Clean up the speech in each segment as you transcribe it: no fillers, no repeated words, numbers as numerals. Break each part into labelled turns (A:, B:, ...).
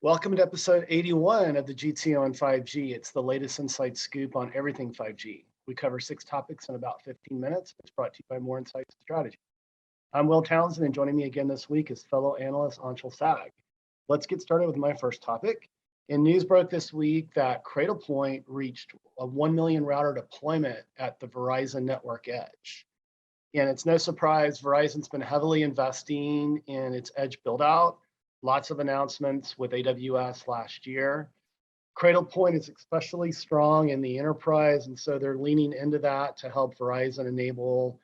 A: Welcome to episode 81 of the GTO on 5G. It's the latest inside scoop on everything 5G. We cover 6 topics in about 15 minutes. It's brought to you by More Insights Strategy. I'm Will Townsend, and joining me again this week is fellow analyst Anshel Sag. Let's get started with my first topic. In news broke this week that Cradlepoint reached a 1 million router deployment at the Verizon network edge. And it's no surprise, Verizon's been heavily investing in its edge build out. Lots of announcements with AWS last year. Cradlepoint is especially strong in the enterprise, and so they're leaning into that to help Verizon enable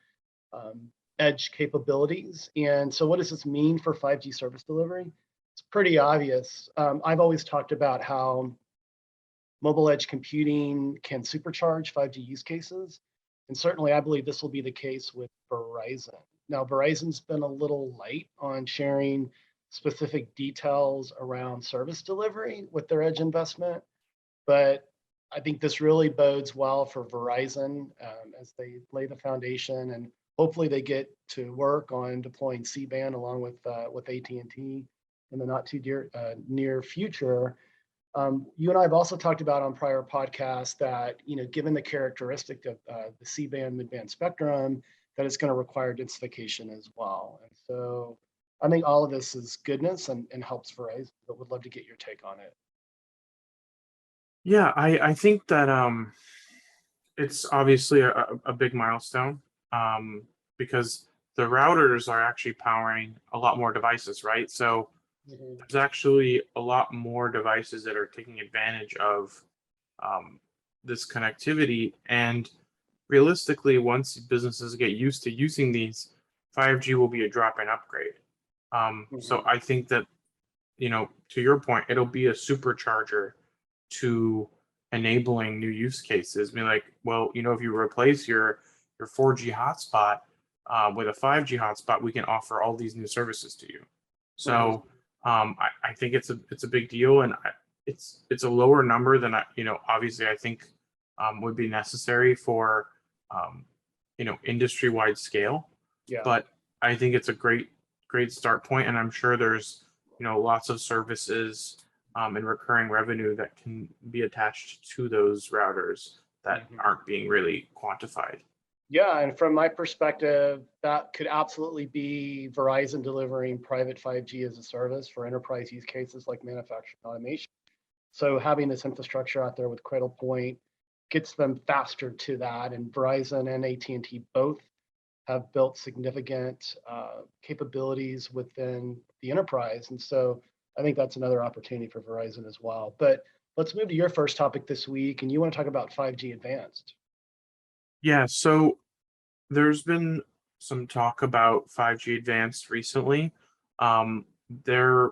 A: edge capabilities. And so what does this mean for 5G service delivery? It's pretty obvious. I've always talked about how mobile edge computing can supercharge 5G use cases. And certainly I believe this will be the case with Verizon. Now, Verizon's been a little light on sharing specific details around service delivery with their edge investment, but I think this really bodes well for Verizon as they lay the foundation, and hopefully they get to work on deploying C-band along with AT&T in the not too near future. You and I have also talked about on prior podcasts that, given the characteristic of the C-band mid-band spectrum, that it's going to require densification as well. And so I think all of this is goodness and helps Verizon, but would love to get your take on it.
B: Yeah, I think that it's obviously a big milestone because the routers are actually powering a lot more devices, right? So there's actually a lot more devices that are taking advantage of this connectivity. And realistically, once businesses get used to using these, 5G will be a drop-in upgrade. So I think that, to your point, it'll be a supercharger to enabling new use cases. I mean, like, well, if you replace your 4G hotspot with a 5G hotspot, we can offer all these new services to you. So I think it's a big deal, and it's a lower number than obviously I think would be necessary for industry-wide scale.
A: Yeah.
B: But I think it's a great start point, and I'm sure there's lots of services and recurring revenue that can be attached to those routers that aren't being really quantified.
A: Yeah, and from my perspective, that could absolutely be Verizon delivering private 5G as a service for enterprise use cases like manufacturing automation. So having this infrastructure out there with Cradlepoint gets them faster to that, and Verizon and AT&T both have built significant capabilities within the enterprise. And so I think that's another opportunity for Verizon as well. But let's move to your first topic this week, and you want to talk about 5G Advanced.
B: Yeah, so there's been some talk about 5G Advanced recently. They're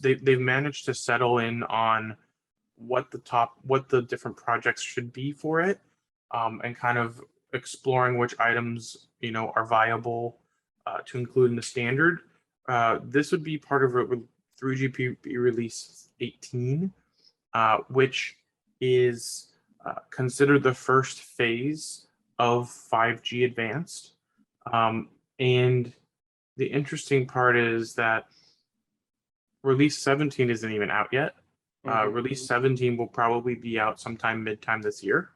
B: they've managed to settle in on what the different projects should be for it, and kind of exploring which items are viable to include in the standard. This would be part of 3GPP release 18, which is considered the first phase of 5G Advanced. And the interesting part is that release 17 isn't even out yet. Release 17 will probably be out sometime mid-time this year.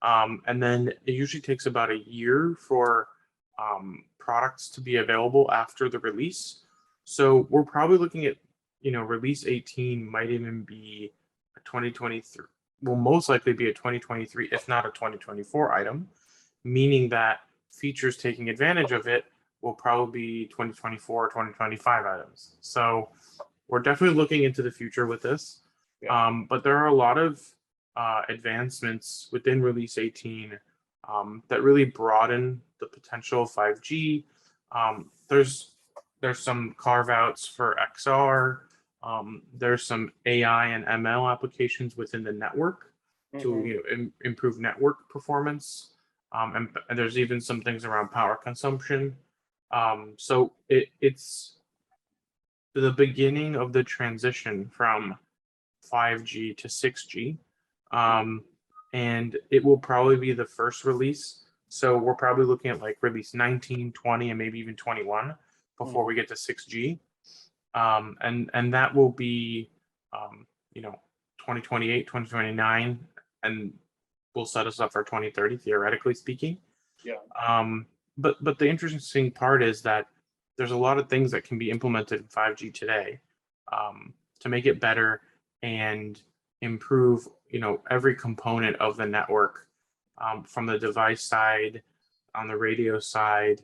B: And then it usually takes about a year for products to be available after the release. So we're probably looking at, release 18 might even be a 2023, will most likely be a 2023, if not a 2024 item, meaning that features taking advantage of it will probably be 2024 or 2025 items. So we're definitely looking into the future with this. Yeah. But there are a lot of advancements within release 18 that really broaden the potential of 5G. There's some carve outs for XR. There's some AI and ML applications within the network to improve network performance. And there's even some things around power consumption. So it's the beginning of the transition from 5G to 6G. And it will probably be the first release. So we're probably looking at like release 19, 20, and maybe even 21 before we get to 6G. And that will be you know, 2028, 2029, and will set us up for 2030, theoretically speaking.
A: Yeah.
B: But the interesting part is that there's a lot of things that can be implemented in 5G today, to make it better and improve, every component of the network, from the device side, on the radio side,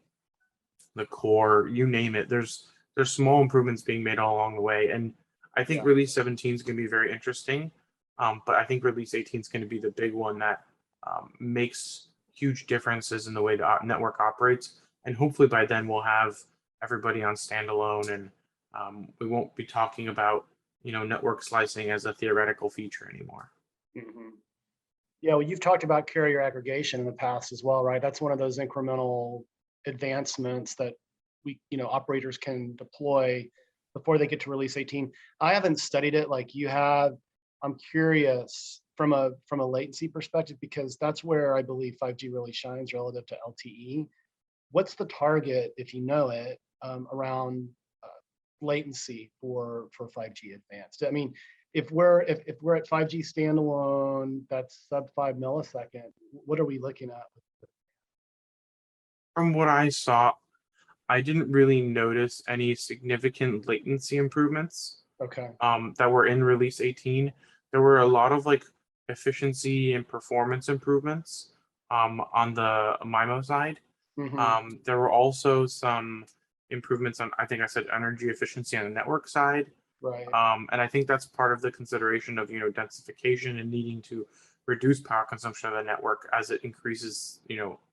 B: the core, you name it. There's small improvements being made all along the way, and I think
A: Yeah.
B: release 17 is going to be very interesting. But I think release 18 is going to be the big one that makes huge differences in the way the network operates. And hopefully by then we'll have everybody on standalone, and we won't be talking about network slicing as a theoretical feature anymore.
A: Mhm. Yeah, well, you've talked about carrier aggregation in the past as well, right? That's one of those incremental advancements that operators can deploy before they get to release 18. I haven't studied it like you have. I'm curious from a latency perspective, because that's where I believe 5G really shines relative to LTE. What's the target, if you know it, around latency for 5G advanced? I mean, if we're at 5G standalone, that's sub 5 millisecond. What are we looking at?
B: From what I saw, I didn't really notice any significant latency improvements
A: Okay.
B: that were in release 18. There were a lot of like efficiency and performance improvements on the MIMO side.
A: Hmm.
B: There were also some improvements on, I think I said, energy efficiency on the network side.
A: Right.
B: And I think that's part of the consideration of densification and needing to reduce power consumption of the network as it increases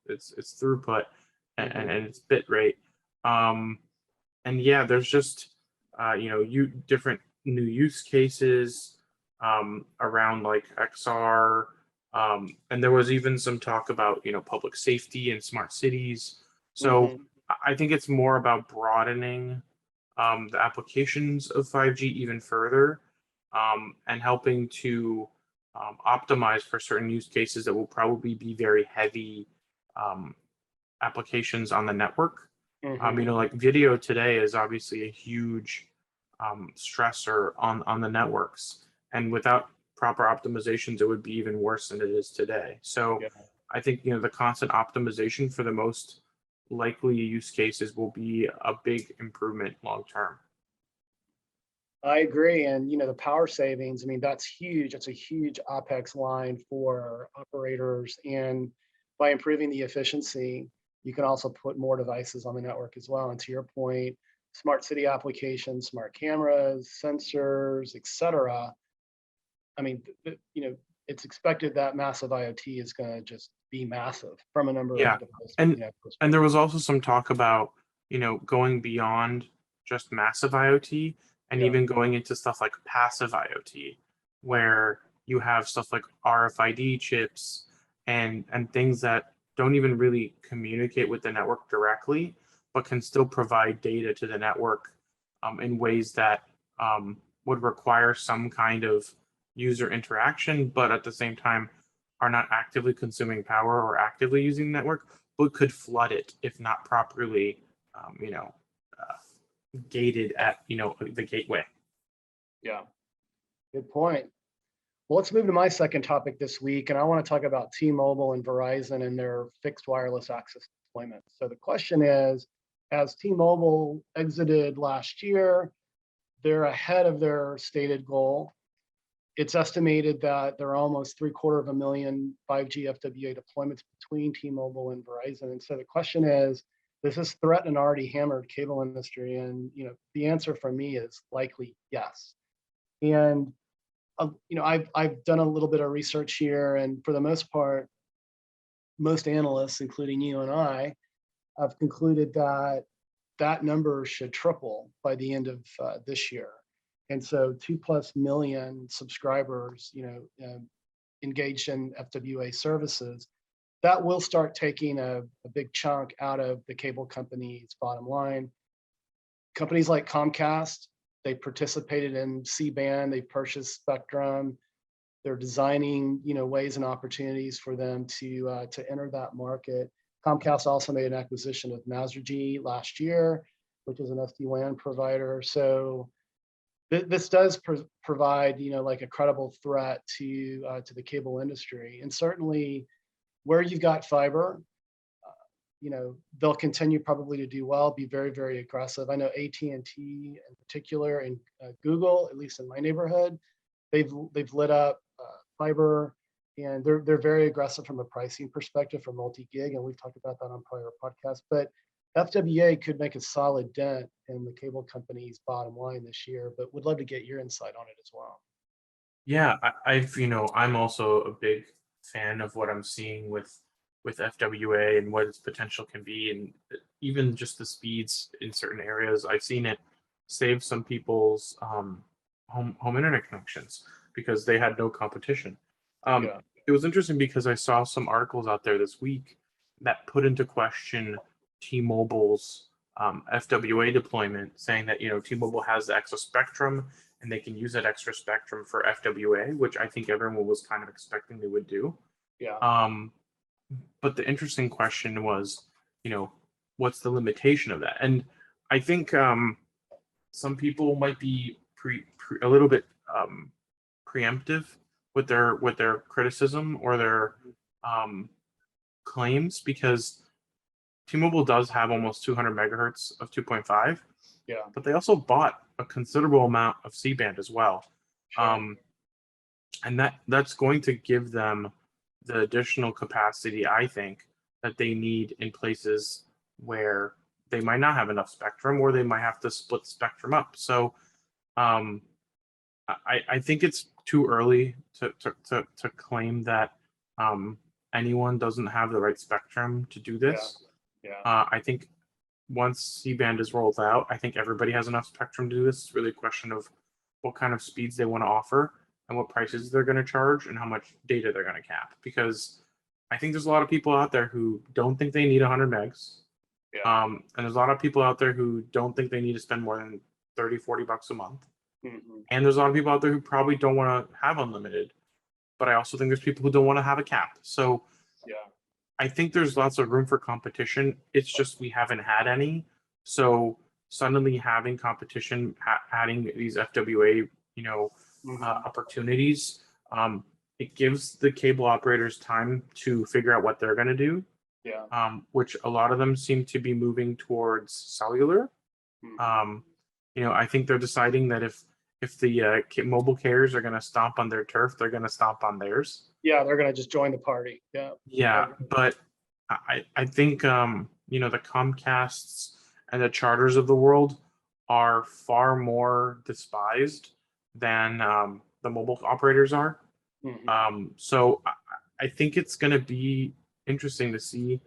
B: its throughput and its bit rate. Um, and yeah, there's just you different new use cases around like XR, and there was even some talk about public safety and smart cities. So
A: Hmm.
B: I think it's more about broadening the applications of 5G even further, and helping to optimize for certain use cases that will probably be very heavy um, applications on the network.
A: Hmm.
B: Like video today is obviously a huge stressor on the networks, and without proper optimizations, it would be even worse than it is today. So
A: Yeah.
B: I think the constant optimization for the most likely use cases will be a big improvement long term.
A: I agree. And the power savings, I mean, that's huge. It's a huge OpEx line for operators. And by improving the efficiency, you can also put more devices on the network as well. And to your point, smart city applications, smart cameras, sensors, et cetera. I mean, it's expected that massive IoT is going to just be massive from a number of
B: Yeah,
A: devices.
B: and there was also some talk about going beyond just massive IoT and
A: Yeah.
B: even going into stuff like passive IoT, where you have stuff like RFID chips and things that don't even really communicate with the network directly, but can still provide data to the network in ways that would require some kind of user interaction, but at the same time are not actively consuming power or actively using the network, but could flood it if not properly, gated at the gateway.
A: Yeah. Good point. Well, let's move to my second topic this week, and I want to talk about T-Mobile and Verizon and their fixed wireless access deployment. So the question is, as T-Mobile exited last year, they're ahead of their stated goal. It's estimated that there are almost 750,000 5G FWA deployments between T-Mobile and Verizon. And so the question is, does this threaten an already hammered cable industry? And the answer for me is likely yes. And I've done a little bit of research here, and for the most part, most analysts, including you and I, have concluded that that number should triple by the end of this year. And so 2+ million subscribers, engaged in FWA services, that will start taking a big chunk out of the cable company's bottom line. Companies like Comcast, they participated in C-band, they purchased spectrum. They're designing, ways and opportunities for them to enter that market. Comcast also made an acquisition of Masergy last year, which is an SD-WAN provider. So This does provide, like a credible threat to the cable industry, and certainly where you've got fiber, they'll continue probably to do well, be very, very aggressive. I know AT&T in particular, and Google, at least in my neighborhood, they've lit up fiber, and they're very aggressive from a pricing perspective for multi-gig, and we've talked about that on prior podcasts. But FWA could make a solid dent in the cable company's bottom line this year, but would love to get your insight on it as well.
B: Yeah, I'm also a big fan of what I'm seeing with FWA and what its potential can be, and even just the speeds in certain areas. I've seen it save some people's home internet connections because they had no competition.
A: Yeah.
B: It was interesting because I saw some articles out there this week that put into question T-Mobile's FWA deployment, saying that T-Mobile has the extra spectrum and they can use that extra spectrum for FWA, which I think everyone was kind of expecting they would do.
A: Yeah.
B: But the interesting question was, what's the limitation of that? And I think some people might be a little bit preemptive with their criticism or their claims, because T-Mobile does have almost 200 megahertz of 2.5,
A: Yeah.
B: but they also bought a considerable amount of C-band as well.
A: Sure.
B: And that's going to give them the additional capacity, I think, that they need in places where they might not have enough spectrum, or they might have to split spectrum up. So I think it's too early to claim that anyone doesn't have the right spectrum to do this.
A: Yeah.
B: I think once C-band is rolled out, I think everybody has enough spectrum to do this. It's really a question of what kind of speeds they want to offer and what prices they're going to charge and how much data they're going to cap. Because I think there's a lot of people out there who don't think they need 100 megs.
A: Yeah.
B: And there's a lot of people out there who don't think they need to spend more than 30, 40 bucks a month.
A: Mm-hmm.
B: And there's a lot of people out there who probably don't want to have unlimited. But I also think there's people who don't want to have a cap. So
A: Yeah.
B: I think there's lots of room for competition. It's just we haven't had any. So suddenly having competition, adding these FWA, opportunities, it gives the cable operators time to figure out what they're going to do.
A: Yeah.
B: Which a lot of them seem to be moving towards cellular.
A: Mm-hmm.
B: I think they're deciding that if the mobile carriers are going to stomp on their turf, they're going to stomp on theirs.
A: Yeah, they're going to just join the party. Yeah.
B: Yeah, but I think the Comcasts and the Charters of the world are far more despised than the mobile operators are.
A: Mm-hmm.
B: So I think it's going to be interesting to see,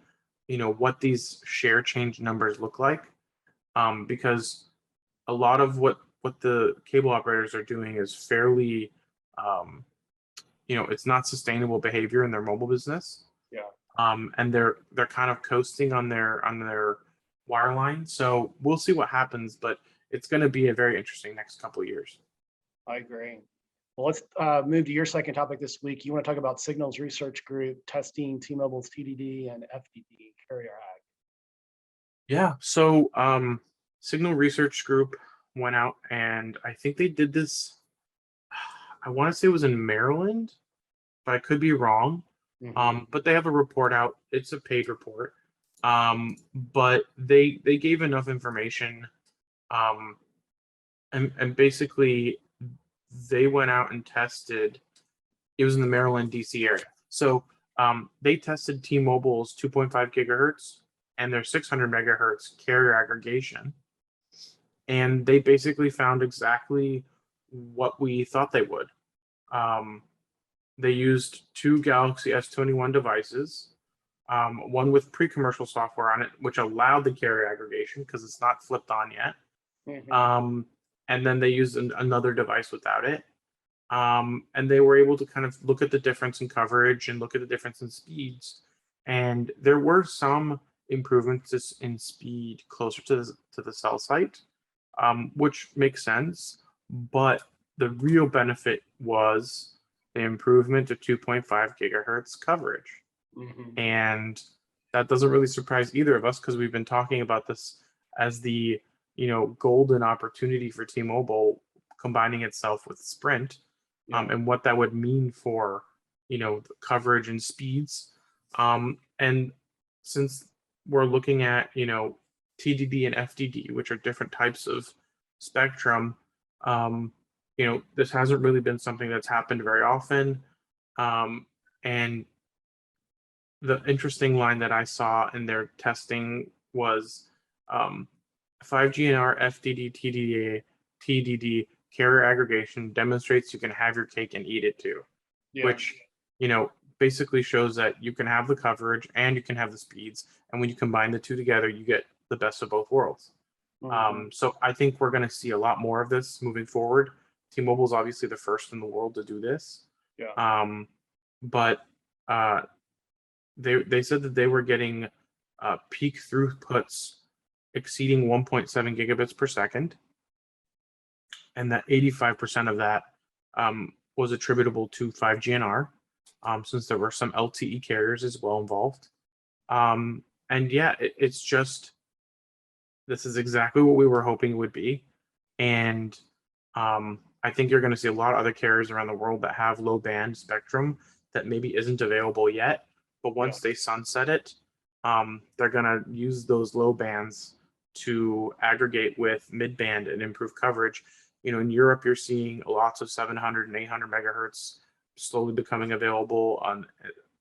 B: what these share change numbers look like, because a lot of what the cable operators are doing is fairly, it's not sustainable behavior in their mobile business.
A: Yeah.
B: And they're kind of coasting on their wireline. So we'll see what happens, but it's going to be a very interesting next couple of years.
A: I agree. Well, let's move to your second topic this week. You want to talk about Signals Research Group testing T-Mobile's TDD and FDD carrier ag.
B: Yeah. So Signal Research Group went out, and I think they did this. I want to say it was in Maryland, but I could be wrong.
A: Mm-hmm.
B: But they have a report out. It's a paid report. But they gave enough information, and basically they went out and tested. It was in the Maryland, DC area. So they tested T-Mobile's 2.5 gigahertz and their 600 megahertz carrier aggregation, and they basically found exactly what we thought they would. They used two Galaxy S21 devices, one with pre-commercial software on it, which allowed the carrier aggregation because it's not flipped on yet.
A: Mm-hmm.
B: And then they used another device without it. And they were able to kind of look at the difference in coverage and look at the difference in speeds. And there were some improvements in speed closer to the cell site, which makes sense. But the real benefit was the improvement to 2.5 gigahertz coverage.
A: Mm-hmm.
B: And that doesn't really surprise either of us because we've been talking about this as the golden opportunity for T-Mobile combining itself with Sprint, and what that would mean for, the coverage and speeds. And since we're looking at, TDD and FDD, which are different types of spectrum, this hasn't really been something that's happened very often. And the interesting line that I saw in their testing was 5G and our FDD, TDD carrier aggregation demonstrates you can have your cake and eat it too, which, basically shows that you can have the coverage and you can have the speeds. And when you combine the two together, you get the best of both worlds. So I think we're going to see a lot more of this moving forward. T-Mobile is obviously the first in the world to do this. But they said that they were getting peak throughputs exceeding 1.7 gigabits per second, and that 85% of that was attributable to 5G and R, since there were some LTE carriers as well involved. And yeah, it's just, this is exactly what we were hoping it would be. And I think you're going to see a lot of other carriers around the world that have low band spectrum that maybe isn't available yet. But once they sunset it, they're going to use those low bands to aggregate with mid band and improve coverage. In Europe, you're seeing lots of 700 and 800 megahertz slowly becoming available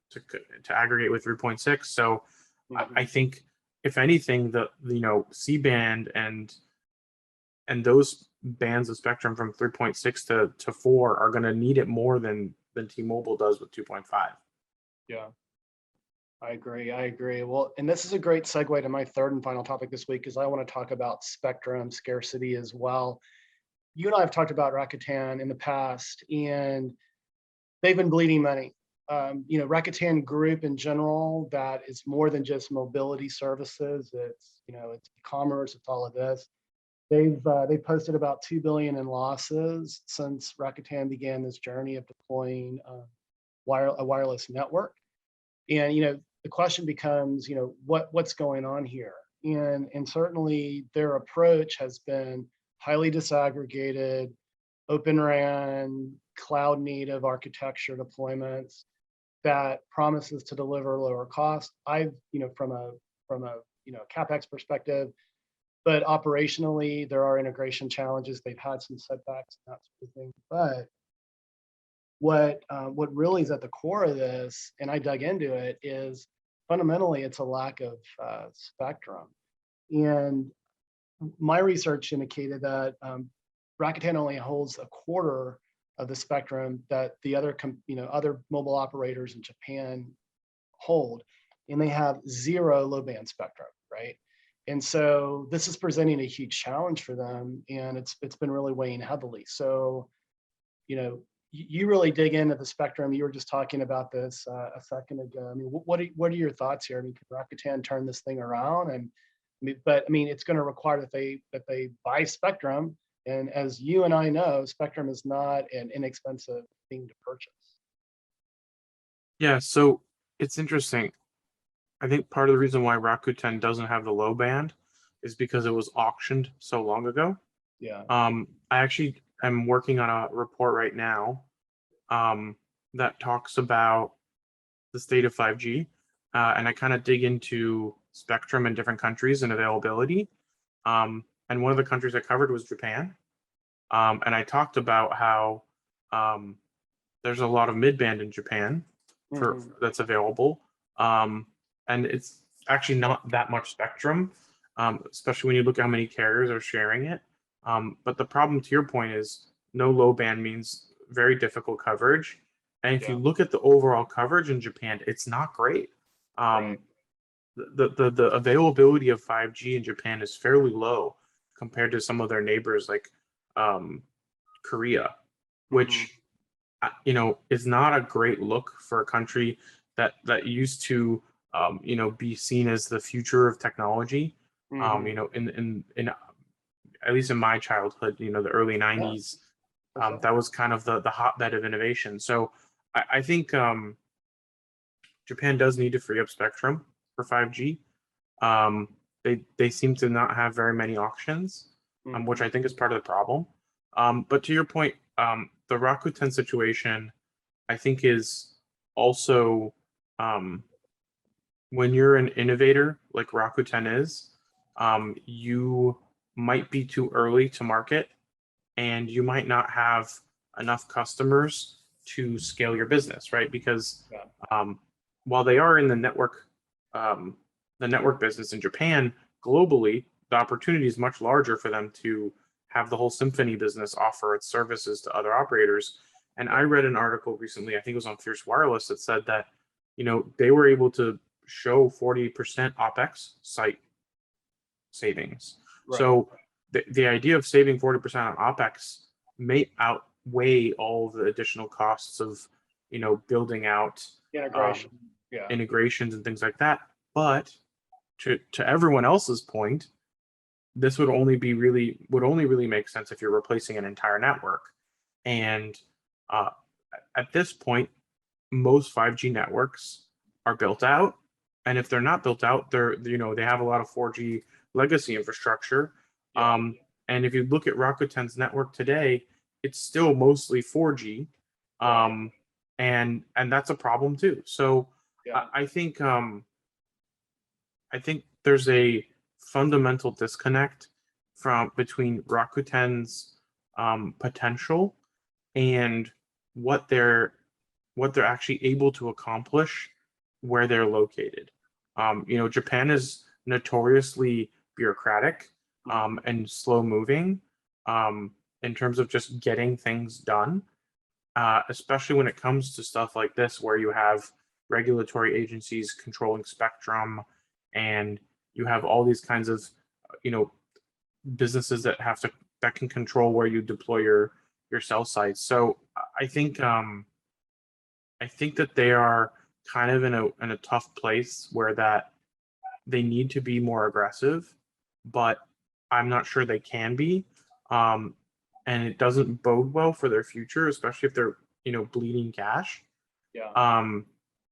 B: to aggregate with 3.6. So I think, if anything, the C band and those bands of spectrum from 3.6 to 4 are going to need it more than T-Mobile does with 2.5.
A: Yeah, I agree. Well, and this is a great segue to my third and final topic this week, because I want to talk about spectrum scarcity as well. You and I have talked about Rakuten in the past, and they've been bleeding money. Rakuten Group in general, that is more than just mobility services. It's commerce. It's all of this. They've posted about $2 billion in losses since Rakuten began this journey of deploying a wireless network. And the question becomes, what's going on here? And certainly their approach has been highly disaggregated, Open RAN, cloud native architecture deployments that promises to deliver lower cost. From a CapEx perspective, but operationally there are integration challenges. They've had some setbacks and that sort of thing. But what really is at the core of this, and I dug into it, is fundamentally it's a lack of spectrum. And my research indicated that Rakuten only holds a quarter of the spectrum that the other mobile operators in Japan hold, and they have zero low band spectrum, right? And so this is presenting a huge challenge for them, and it's been really weighing heavily. So, you really dig into the spectrum. You were just talking about this a second ago. I mean, what are your thoughts here? I mean, can Rakuten turn this thing around? And it's going to require that they buy spectrum. And as you and I know, spectrum is not an inexpensive thing to purchase.
B: Yeah, so it's interesting. I think part of the reason why Rakuten doesn't have the low band is because it was auctioned so long ago.
A: Yeah.
B: I actually am working on a report right now that talks about the state of 5G, and I kind of dig into spectrum in different countries and availability. And one of the countries I covered was Japan. And I talked about how there's a lot of mid-band in Japan that's available. And it's actually not that much spectrum, especially when you look at how many carriers are sharing it. But the problem, to your point, is no low band means very difficult coverage. And if you look at the overall coverage in Japan, it's not great. The availability of 5G in Japan is fairly low compared to some of their neighbors like Korea, which is not a great look for a country that used to be seen as the future of technology. In at least in my childhood, the early 90s, that was kind of the hotbed of innovation. So I think Japan does need to free up spectrum for 5G. They seem to not have very many auctions, which I think is part of the problem. But to your point, the Rakuten situation, I think, is also when you're an innovator like Rakuten is, you might be too early to market, and you might not have enough customers to scale your business, right? Because while they are in the network business in Japan, globally, the opportunity is much larger for them to have the whole Symphony business offer its services to other operators. And I read an article recently, I think it was on Fierce Wireless, that said that, they were able to show 40% OpEx site savings.
A: Right.
B: So the idea of saving 40% on OpEx may outweigh all the additional costs of, building out
A: Integration.
B: integrations and things like that. But to everyone else's point, this would only really make sense if you're replacing an entire network. And at this point, most 5G networks are built out, and if they're not built out, they have a lot of 4G legacy infrastructure. And if you look at Rakuten's network today, it's still mostly 4G, and that's a problem too. So I think there's a fundamental disconnect between Rakuten's potential and what they're actually able to accomplish where they're located. Japan is notoriously bureaucratic and slow moving in terms of just getting things done, especially when it comes to stuff like this, where you have regulatory agencies controlling spectrum, and you have all these kinds of businesses that can control where you deploy your cell sites. So I think that they are kind of in a tough place where that they need to be more aggressive, but I'm not sure they can be. And it doesn't bode well for their future, especially if they're bleeding cash.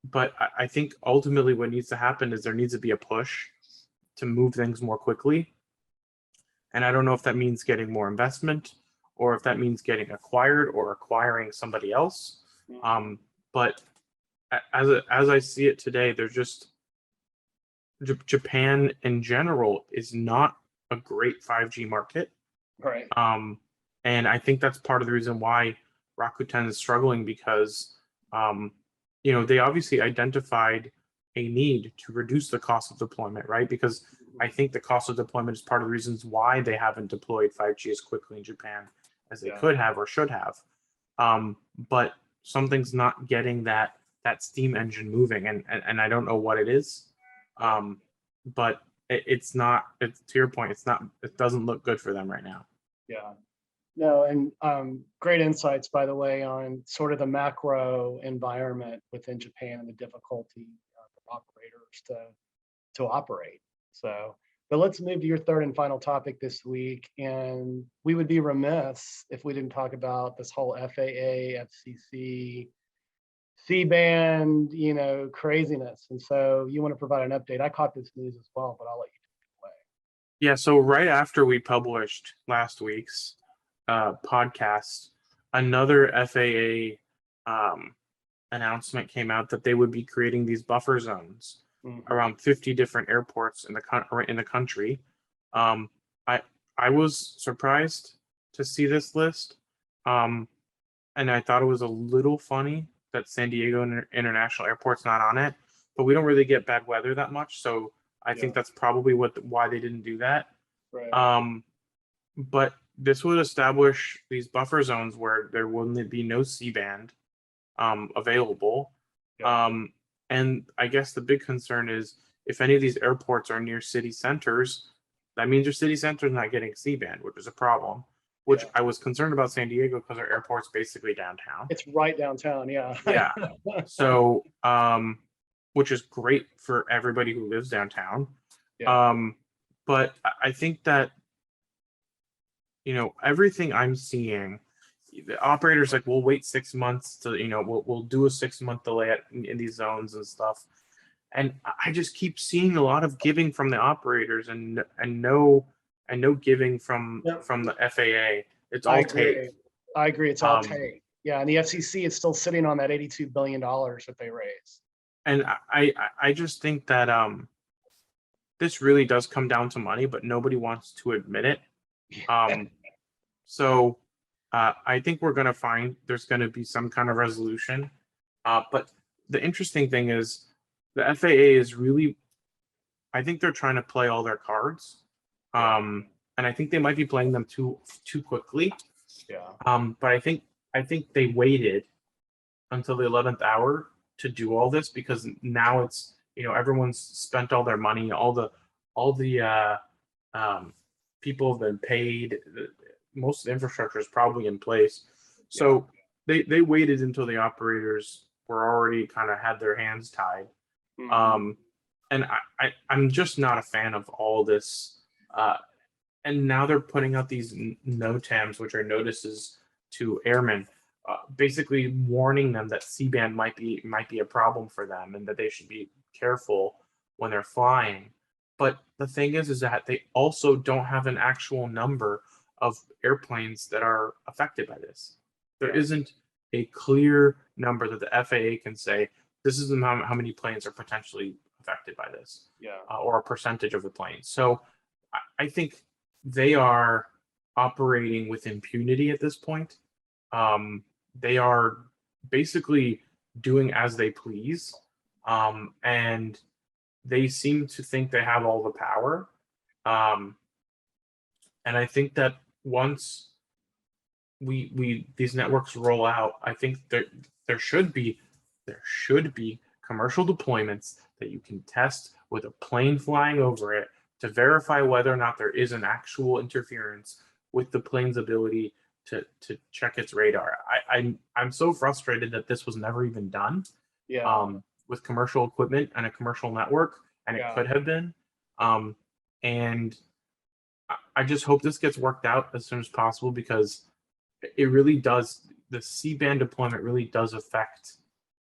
B: But I think ultimately what needs to happen is there needs to be a push to move things more quickly. And I don't know if that means getting more investment, or if that means getting acquired or acquiring somebody else. But as I see it today, there's just Japan in general is not a great 5G market.
A: Right.
B: And I think that's part of the reason why Rakuten is struggling, because they obviously identified a need to reduce the cost of deployment, right? Because I think the cost of deployment is part of the reasons why they haven't deployed 5G as quickly in Japan as they could have or should have. But something's not getting that steam engine moving, and I don't know what it is. But it's not. It's to your point. It's not. It doesn't look good for them right now.
A: Yeah. No, and great insights, by the way, on sort of the macro environment within Japan and the difficulty for operators to operate. So, but let's move to your third and final topic this week. And we would be remiss if we didn't talk about this whole FAA, FCC, C-band, craziness. And so you want to provide an update. I caught this news as well, but I'll let you take it away.
B: Yeah, so right after we published last week's podcast, another FAA announcement came out that they would be creating these buffer zones around 50 different airports in the country. I was surprised to see this list, and I thought it was a little funny that San Diego International Airport's not on it, but we don't really get bad weather that much, so I think that's probably why they didn't do that.
A: Right.
B: But this would establish these buffer zones where there wouldn't be no C-band available. And I guess the big concern is if any of these airports are near city centers, that means your city center is not getting C-band, which is a problem. Which I was concerned about San Diego because our airport's basically downtown.
A: It's right downtown, yeah.
B: Yeah. So, which is great for everybody who lives downtown. But I think that, everything I'm seeing, the operators like, we'll wait 6 months to, we'll do a 6-month delay in these zones and stuff. And I just keep seeing a lot of giving from the operators and no giving from the FAA. It's
A: I
B: all
A: agree.
B: take.
A: I agree. It's all
B: Um,
A: take. Yeah, and the FCC is still sitting on that $82 billion that they raised.
B: and I just think that this really does come down to money, but nobody wants to admit it. Um, so I think we're going to find there's going to be some kind of resolution. But the interesting thing is the FAA is really, I think they're trying to play all their cards. And I think they might be playing them too quickly.
A: Yeah.
B: But I think they waited until the 11th hour to do all this because now it's everyone's spent all their money, all the people have been paid. Most of the infrastructure is probably in place, so they waited until the operators were already kind of had their hands tied. And I'm just not a fan of all this. And now they're putting out these NOTAMs, which are notices to airmen, basically warning them that C-band might be a problem for them and that they should be careful when they're flying. But the thing is that they also don't have an actual number of airplanes that are affected by this. There isn't a clear number that the FAA can say this is how many planes are potentially affected by this, or a percentage of the planes. So I think they are operating with impunity at this point. They are basically doing as they please, and they seem to think they have all the power. And I think that once we these networks roll out, I think there should be commercial deployments that you can test with a plane flying over it to verify whether or not there is an actual interference with the plane's ability to check its radar. I'm so frustrated that this was never even done. With commercial equipment and a commercial network, and it could have been. And I just hope this gets worked out as soon as possible because it really does. The C-band deployment really does affect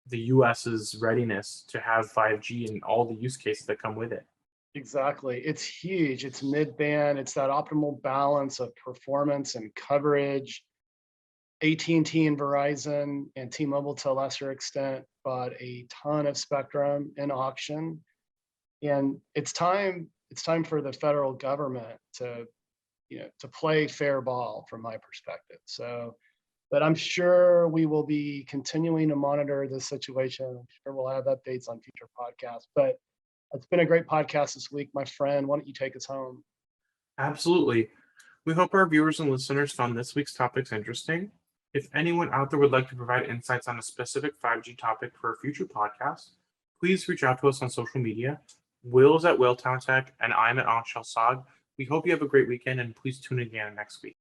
B: the US's readiness to have 5G and all the use cases that come with it.
A: Exactly. It's huge. It's mid-band. It's that optimal balance of performance and coverage. AT&T and Verizon and T-Mobile to a lesser extent bought a ton of spectrum in auction. And it's time for the federal government to play fair ball from my perspective. So, but I'm sure we will be continuing to monitor this situation. I'm sure we'll have updates on future podcasts, but it's been a great podcast this week, my friend. Why don't you take us home?
B: Absolutely. We hope our viewers and listeners found this week's topics interesting. If anyone out there would like to provide insights on a specific 5G topic for a future podcast, please reach out to us on social media. Will's at WillTownTech, and I'm at Anshel. We hope you have a great weekend, and please tune in again next week.